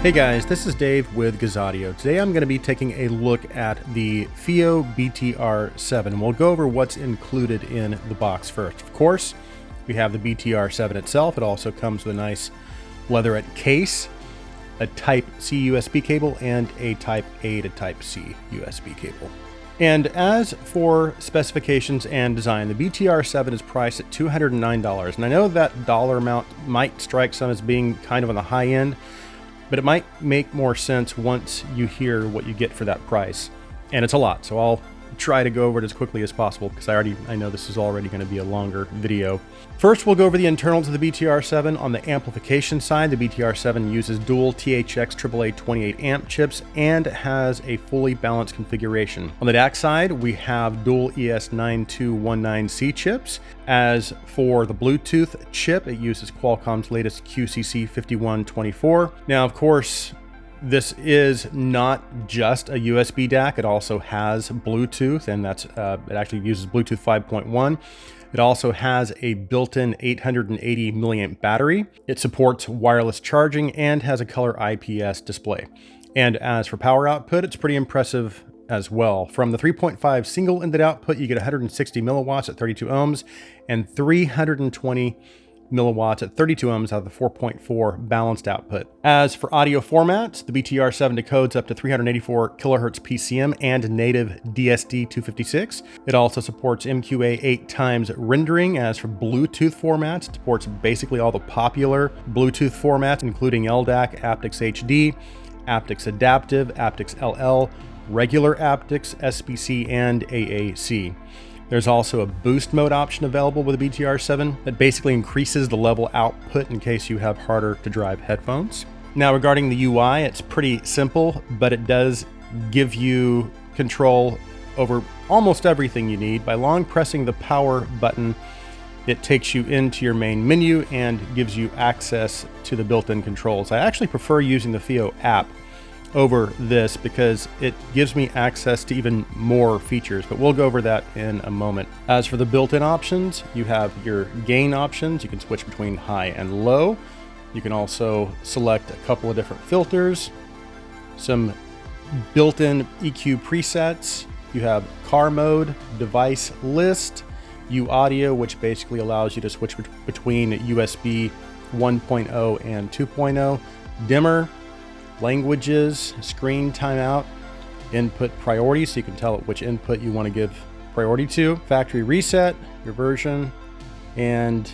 Hey guys, this is Dave with Gazaudio. Today I'm going to be taking a look at the Fiio BTR7. We'll go over what's included in the box first. Of course, we have the BTR7 itself. It also comes with a nice leatherette case, a Type C USB cable, and a Type A to Type C USB cable. And as for specifications and design, the BTR7 is priced at $209. And I know that dollar amount might strike some as being kind of on the high end, but it might make more sense once you hear what you get for that price. And it's a lot, so I'll try to go over it as quickly as possible because I know this is already going to be a longer video. First, we'll go over the internals of the BTR7. On the amplification side, the BTR7 uses dual THX AAA 28 amp chips and has a fully balanced configuration. On the DAC side, we have dual ES9219C chips. As for the Bluetooth chip, it uses Qualcomm's latest QCC 5124. Now, of course, this is not just a USB DAC. It also has Bluetooth, and it actually uses Bluetooth 5.1. It also has a built-in 880 milliamp battery. It supports wireless charging and has a color IPS display. And as for power output, it's pretty impressive as well. From the 3.5 single-ended output, you get 160 milliwatts at 32 ohms and 320 milliwatts at 32 ohms out of the 4.4 balanced output. As for audio formats, the BTR7 decodes up to 384 kilohertz PCM and native DSD256. It also supports MQA 8 times rendering. As for Bluetooth formats, it supports basically all the popular Bluetooth formats, including LDAC, aptX HD, aptX Adaptive, aptX LL, regular aptX, SBC, and AAC. There's also a boost mode option available with the BTR7 that basically increases the level output in case you have harder to drive headphones. Now, regarding the UI, it's pretty simple, but it does give you control over almost everything you need. By long pressing the power button, it takes you into your main menu and gives you access to the built-in controls. I actually prefer using the Fiio app over this because it gives me access to even more features, but we'll go over that in a moment. As for the built-in options, you have your gain options. You can switch between high and low. You can also select a couple of different filters, some built-in EQ presets. You have car mode, device list, U audio, which basically allows you to switch between USB 1.0 and 2.0, dimmer, languages, screen timeout, input priority, so you can tell it which input you want to give priority to, factory reset, your version, and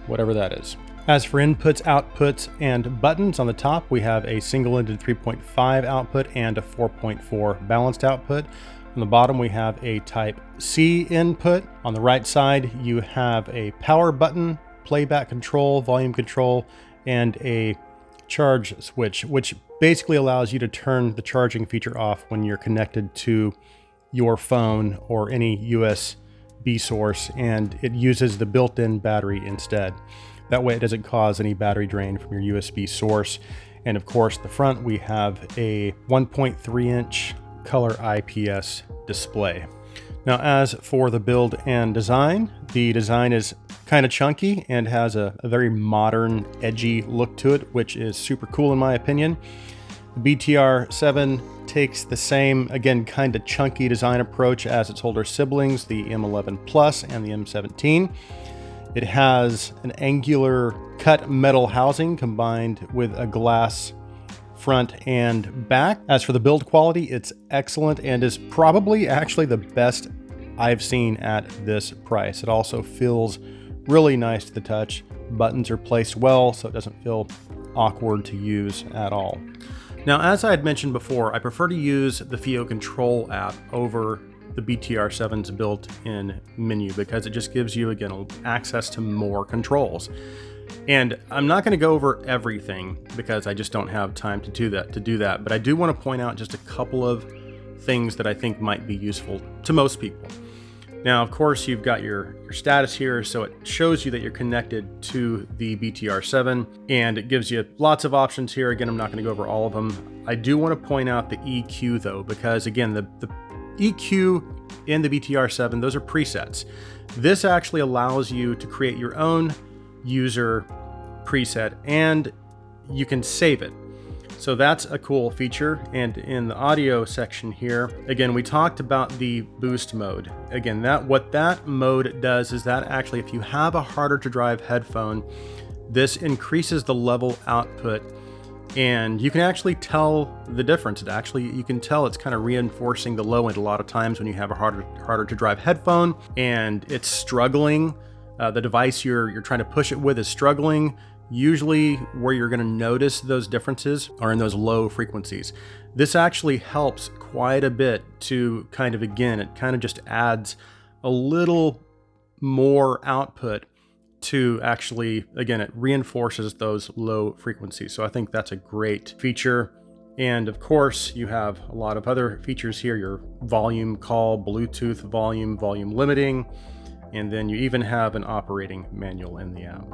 whatever that is. As for inputs, outputs, and buttons, on the top we have a single-ended 3.5 output and a 4.4 balanced output. On the bottom we have a Type C input. On the right side you have a power button, playback control, volume control, and a charge switch, which basically allows you to turn the charging feature off when you're connected to your phone or any USB source, and it uses the built-in battery instead. That way it doesn't cause any battery drain from your USB source. And of course, the front we have a 1.3-inch color IPS display. Now, as for the build and design, the design is kind of chunky and has a very modern, edgy look to it, which is super cool in my opinion. The BTR7 takes the same, again, kind of chunky design approach as its older siblings, the M11 Plus and the M17. It has an angular cut metal housing combined with a glass front and back. As for the build quality, it's excellent and is probably actually the best I've seen at this price. It also feels really nice to the touch. Buttons are placed well, so it doesn't feel awkward to use at all. Now, as I had mentioned before, I prefer to use the Fiio Control app over the BTR7's built-in menu because it just gives you, again, access to more controls. And I'm not going to go over everything because I just don't have time to do that. But I do want to point out just a couple of things that I think might be useful to most people. Now, of course, you've got your status here, so it shows you that you're connected to the BTR7, and it gives you lots of options here. Again, I'm not going to go over all of them. I do want to point out the EQ, though, because, again, the EQ in the BTR7, those are presets. This actually allows you to create your own user preset, and you can save it. So that's a cool feature. And in the audio section here, again, we talked about the boost mode. Again, what that mode does is that actually, if you have a harder to drive headphone, this increases the level output, and you can actually tell the difference. You can tell it's kind of reinforcing the low end a lot of times when you have a harder to drive headphone and it's struggling. The device you're trying to push it with is struggling. Usually where you're going to notice those differences are in those low frequencies. This actually helps quite a bit to it kind of just adds a little more output to actually, again, it reinforces those low frequencies. So I think that's a great feature. And of course, you have a lot of other features here, your volume call, Bluetooth volume limiting, and then you even have an operating manual in the app.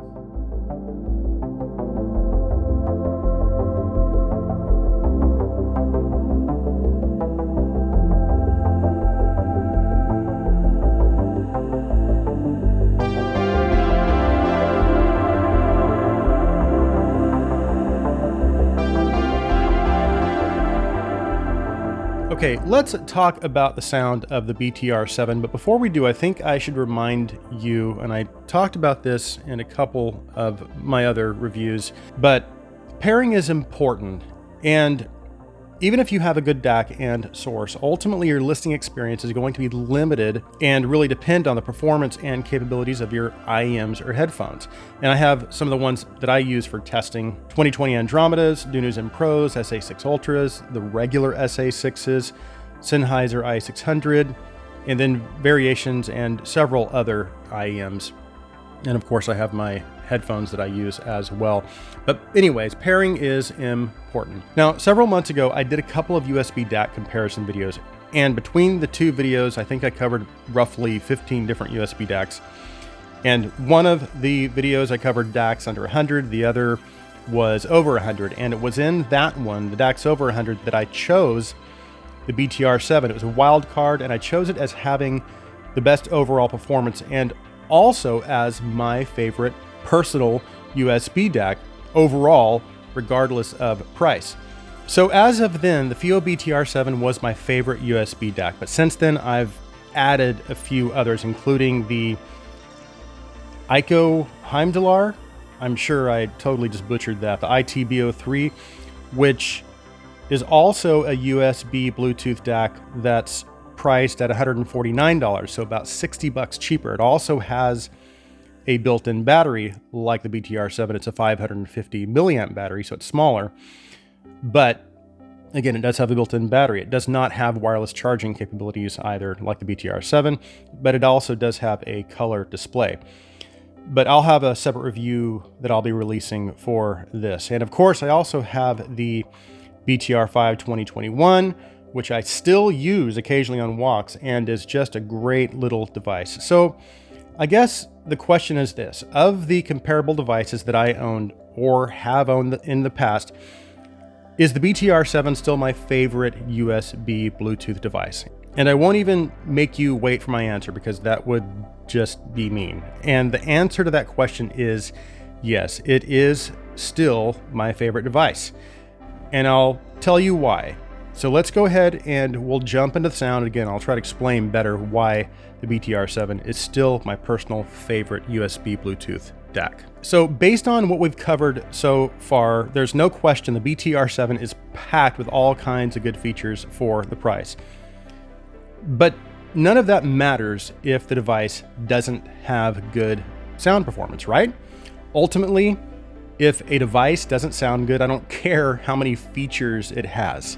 Okay, let's talk about the sound of the BTR7, but before we do, I think I should remind you, and I talked about this in a couple of my other reviews, but pairing is important, and even if you have a good DAC and source, ultimately your listening experience is going to be limited and really depend on the performance and capabilities of your IEMs or headphones. And I have some of the ones that I use for testing: 2020 Andromedas, Dunus M Pros, SA6 Ultras, the regular SA6s, Sennheiser i600, and then variations and several other IEMs. And of course I have my headphones that I use as well. But anyways, pairing is important. Now, several months ago, I did a couple of USB DAC comparison videos, and between the two videos, I think I covered roughly 15 different USB DACs. And one of the videos I covered DACs under 100, the other was over 100, and it was in that one, the DACs over 100, that I chose the BTR7. It was a wild card, and I chose it as having the best overall performance and also as my favorite personal USB DAC overall, regardless of price. So as of then, the Fiio BTR7 was my favorite USB DAC, but since then I've added a few others, including the Ico Heimdallar. I'm sure I totally just butchered that. The ITB03, which is also a USB Bluetooth DAC that's priced at $149, so about $60 cheaper. It also has a built-in battery like the BTR7. It's a 550 milliamp battery, so it's smaller. But again, it does have a built-in battery. It does not have wireless charging capabilities either, like the BTR7, but it also does have a color display. But I'll have a separate review that I'll be releasing for this. And of course, I also have the BTR5 2021, which I still use occasionally on walks and is just a great little device. So I guess the question is this: of the comparable devices that I owned or have owned in the past, is the BTR7 still my favorite USB Bluetooth device? And I won't even make you wait for my answer, because that would just be mean. And the answer to that question is yes, it is still my favorite device. And I'll tell you why. So let's go ahead and we'll jump into the sound. Again, I'll try to explain better why the BTR7 is still my personal favorite USB Bluetooth DAC. So based on what we've covered so far, there's no question the BTR7 is packed with all kinds of good features for the price. But none of that matters if the device doesn't have good sound performance, right? Ultimately, if a device doesn't sound good, I don't care how many features it has.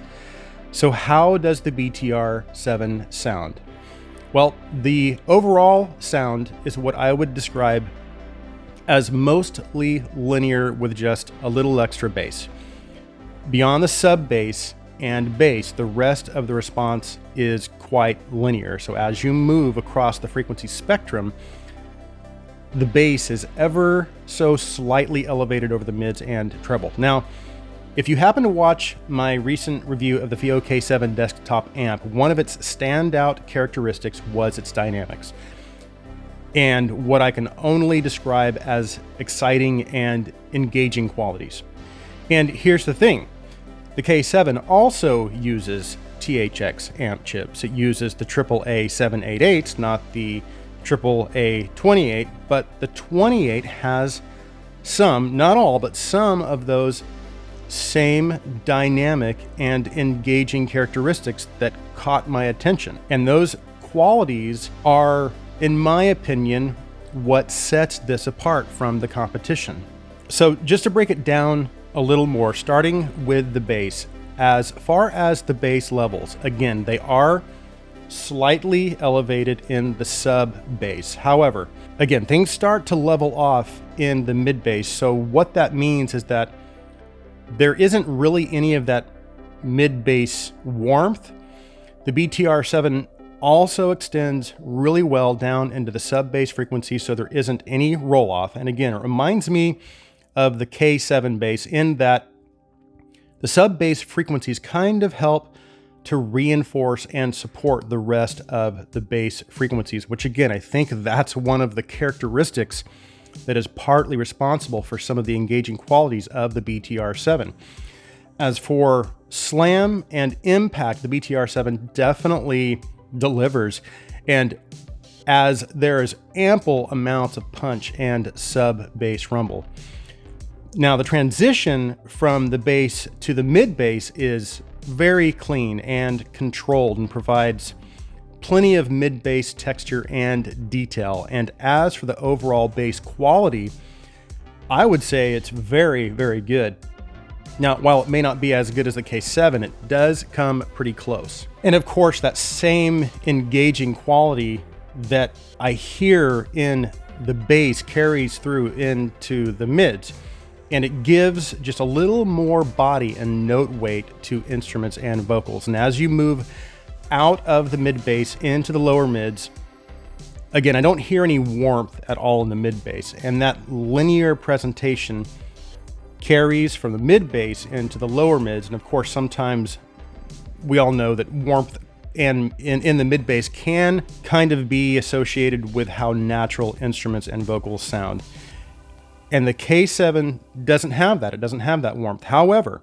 So how does the BTR7 sound? Well, the overall sound is what I would describe as mostly linear with just a little extra bass. Beyond the sub bass and bass, the rest of the response is quite linear. So as you move across the frequency spectrum, the bass is ever so slightly elevated over the mids and treble. Now, if you happen to watch my recent review of the Fiio K7 desktop amp, one of its standout characteristics was its dynamics, and what I can only describe as exciting and engaging qualities. And here's the thing, the K7 also uses THX amp chips. It uses the AAA 788s, not the AAA 28, but the 28 has some, not all, but some of those same dynamic and engaging characteristics that caught my attention. And those qualities are, in my opinion, what sets this apart from the competition. So just to break it down a little more, starting with the bass, as far as the bass levels, again, they are slightly elevated in the sub bass. However, again, things start to level off in the mid bass. So what that means is that there isn't really any of that mid bass warmth. The BTR7 also extends really well down into the sub bass frequency, so there isn't any roll off. And again, it reminds me of the K7 bass in that the sub bass frequencies kind of help to reinforce and support the rest of the bass frequencies, which again, I think that's one of the characteristics that is partly responsible for some of the engaging qualities of the BTR7. As for slam and impact, the BTR7 definitely delivers, and as there is ample amounts of punch and sub bass rumble. Now, the transition from the bass to the mid bass is very clean and controlled and provides plenty of mid bass texture and detail. And as for the overall bass quality, I would say it's very, very good. Now, while it may not be as good as the K7, it does come pretty close. And of course, that same engaging quality that I hear in the bass carries through into the mids. And it gives just a little more body and note weight to instruments and vocals. And as you move out of the mid bass into the lower mids, again, I don't hear any warmth at all in the mid bass. And that linear presentation carries from the mid bass into the lower mids. And of course, sometimes we all know that warmth and in the mid bass can kind of be associated with how natural instruments and vocals sound. And the K7 doesn't have that. It doesn't have that warmth. However,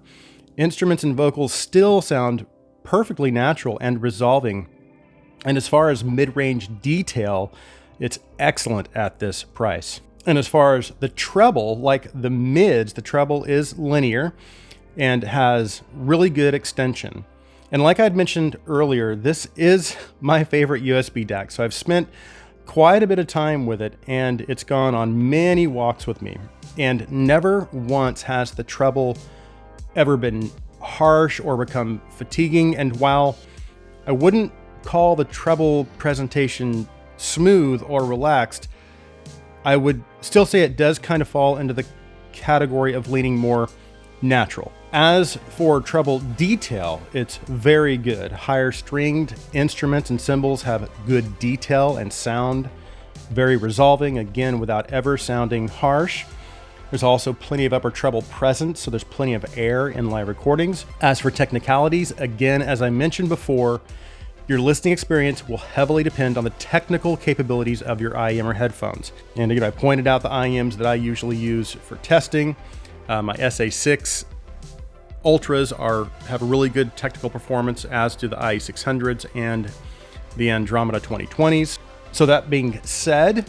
instruments and vocals still sound perfectly natural and resolving. And as far as mid-range detail, it's excellent at this price. And as far as the treble, like the mids, the treble is linear and has really good extension. And like I'd mentioned earlier, this is my favorite USB DAC. So I've spent quite a bit of time with it, and it's gone on many walks with me. And never once has the treble ever been harsh or become fatiguing. And while I wouldn't call the treble presentation smooth or relaxed, I would still say it does kind of fall into the category of leaning more natural. As for treble detail, it's very good. Higher stringed instruments and cymbals have good detail and sound very resolving, again, without ever sounding harsh. There's also plenty of upper treble presence, so there's plenty of air in live recordings. As for technicalities, again, as I mentioned before, your listening experience will heavily depend on the technical capabilities of your IEM or headphones. And again, I pointed out the IEMs that I usually use for testing. My SA6 Ultras have a really good technical performance, as do the IE600s and the Andromeda 2020s. So that being said,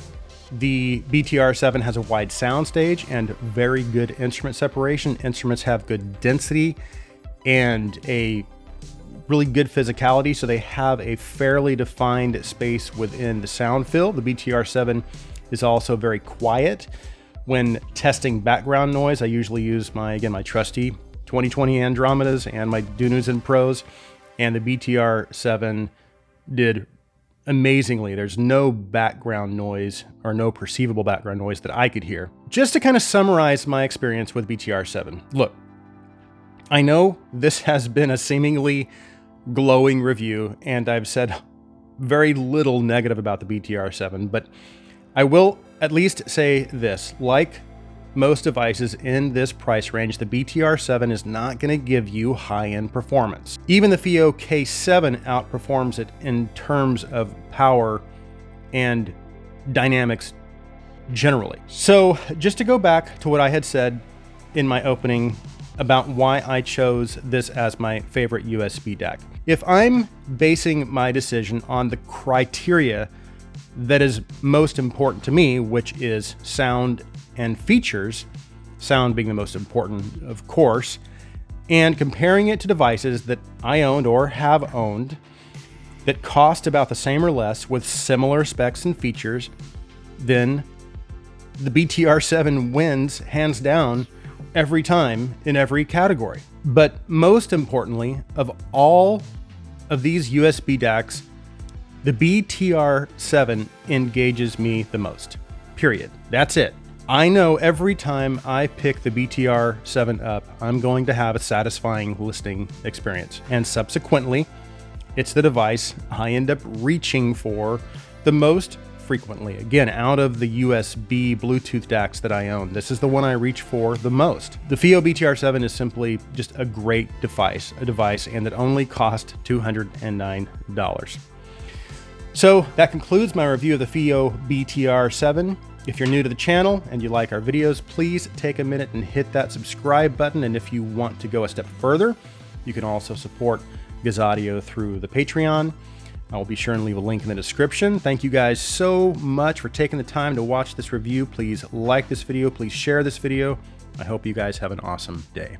the BTR7 has a wide soundstage and very good instrument separation. Instruments have good density and a really good physicality, so they have a fairly defined space within the sound fill. The BTR7 is also very quiet. When testing background noise, I usually use my trusty 2020 Andromedas and my Dunus and Pros, and the BTR7 did amazingly. There's no background noise or no perceivable background noise that I could hear. Just to kind of summarize my experience with BTR7, look, I know this has been a seemingly glowing review, and I've said very little negative about the BTR7, but I will at least say this: like most devices in this price range, the BTR7 is not going to give you high-end performance. Even the Fiio K7 outperforms it in terms of power and dynamics generally. So just to go back to what I had said in my opening about why I chose this as my favorite USB DAC. If I'm basing my decision on the criteria that is most important to me, which is sound and features, sound being the most important, of course, and comparing it to devices that I owned or have owned that cost about the same or less with similar specs and features, then the BTR7 wins hands down every time in every category. But most importantly, of all of these USB DACs, the BTR7 engages me the most, period. That's it. I know every time I pick the BTR7 up, I'm going to have a satisfying listening experience. And subsequently, it's the device I end up reaching for the most frequently. Again, out of the USB Bluetooth DACs that I own, this is the one I reach for the most. The Fiio BTR7 is simply just a great device, and it only cost $209. So that concludes my review of the Fiio BTR7. If you're new to the channel and you like our videos, please take a minute and hit that subscribe button. And if you want to go a step further, you can also support Gazaudio through the Patreon. I will be sure and leave a link in the description. Thank you guys so much for taking the time to watch this review. Please like this video. Please share this video. I hope you guys have an awesome day.